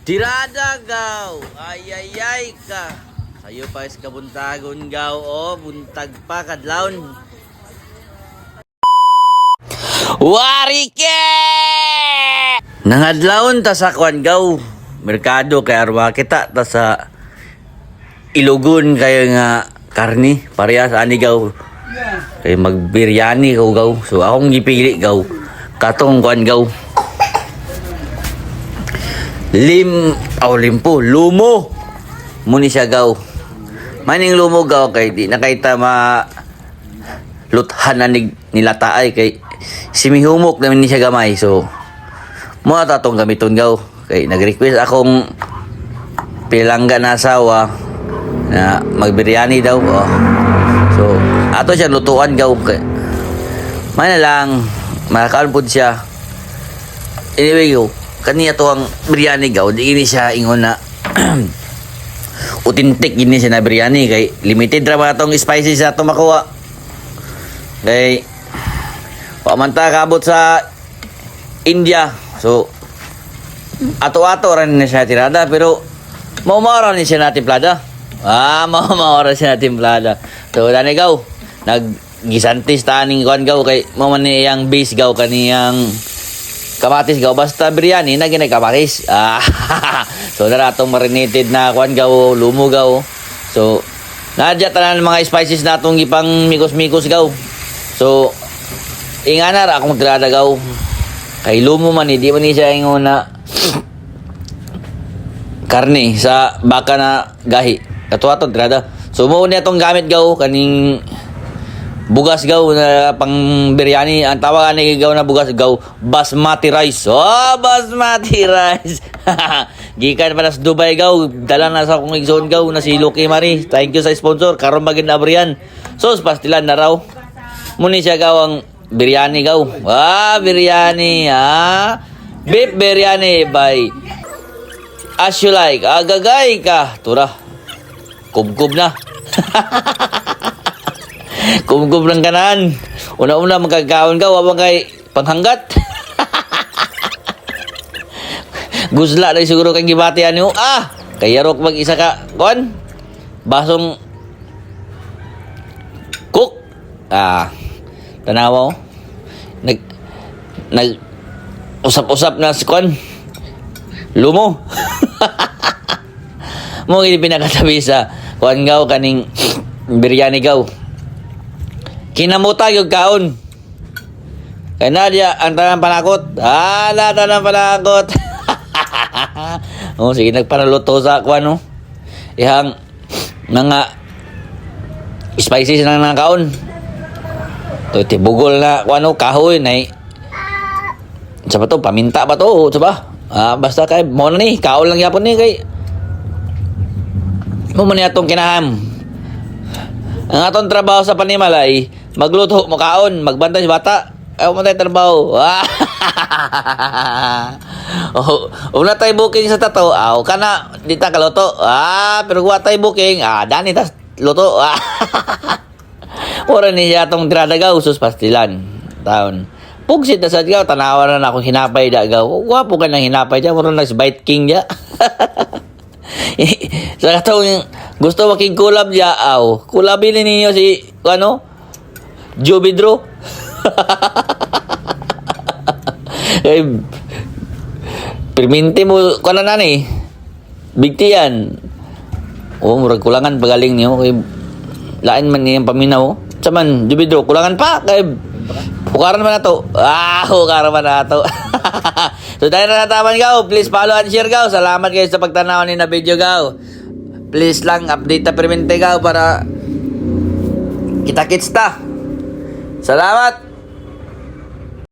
Tirada gaw. Ay ka. Sayo pa is kabuntagon gaw. O, buntag pa kadlawon. Warike! Nangadlawon ta sa kwan gaw. Merkado kay arwa kita ta sa ilugon kay nga karni. Parehas ani gaw. Kay magbiryani ko gaw. So akong gipili gaw. Katong kwan gaw. Limpo, lumo. Muni siya gaw. Maning lumo gaw kay di na kay ta ma luthan na nilataay kay simihumok naman ni siya gamay. So mo tatong gamiton gaw. Kay nag-request akong pilangga na asawa na magbiryani daw. Oh. So ato siya lutuan gaw. Kay mana lang makakaon pud siya. Anyway gaw. Kaniya to ang biryani gaw, di ini siya ingon na authentic ini siya na biryani kay limited ra ba tong spices sa ato makuha. Kay pamanta kabot sa India. So ato-ato ran ni siya tirada pero maumara ni siya na timplada. Maumara siya na timplada. So dani gaw, naggisantis taning kuan gaw kay mo man niyang base gaw kaniyang kamatis gaw basta biryani na ginay kamatis. So daratong marinated na kuan gaw, lumo gaw. So nadya tanan mga spices natong gipang mikos-mikos gaw. So ingana ra akong tirada gaw. Kay lumo man di man ni siya ingon na karne sa baka na gahi. Katuwa to tirada. So mo ni atong gamit gaw kaning bugas gaw na pang biryani. Ang tawagan ni gaw na bugas gaw basmati rice. Oh, basmati rice. Gikan pa sa Dubai gaw. Dala na sa akong igsoon gaw na si Lucky Marie. Thank you sa sponsor. Karon magin abriyan. So pastilan na raw. Muni siya gaw ang biryani gaw. Biryani beef biryani by as you like. Agagay ka. Tura. Kubkub na. Kumkum ng kanan. Una-una magkakaon ka, wabang kay panghanggat. Gusla na siguro kang gibatian nyo. Kaya rok mag-isa ka. Kon? Basong cook. Tanawa ko. Usap-usap na si Kon. Lumo. Mo hindi pinakatabi sa Kon gaw kaning biryani gaw. Kinamuta yung kaon. Kaya Nadia, ang tanang panakot. Tanang panakot. Sige, nagpanaluto sa ako, no? Ihang mga spices na ng kaon. Ito, tibugol na, kahoy, na sa ba to? Paminta ba to? Sa ba? Basta kay, mo na ni, kaon lang yapon ni, kay mo man atong kinaham. Ang atong trabaho sa panimalay, magluto, makaon, magbantay sa bata. Ayaw mo tayo trabaho. Una tayo booking sa tato. Kana, di ta kaluto. Pero kuha tayo booking. Dani tas luto. Mura niya itong tiradagaw. Sus pastilan. Taon. Pugsit na sa gaw. Tanawa na akong hinapay da gaw. Wapo ka ng hinapay dyan. Mura nag-bite king dyan. Sa katong gusto making kulab dyan. Kulabin ninyo si Jubidro. Perminti mo na ni bigti yan. Murag kulangan pagaling niyo kay lain man niyang paminaw. Saman Jubidro kulangan pa kay bukaran man nato. Bukaran man nato. So dahil na nataman gaw, please follow and share gaw. Salamat kayo sa pagtanaw ni na video gaw. Please lang update na perminti gaw para kita-kits ta. Salamat!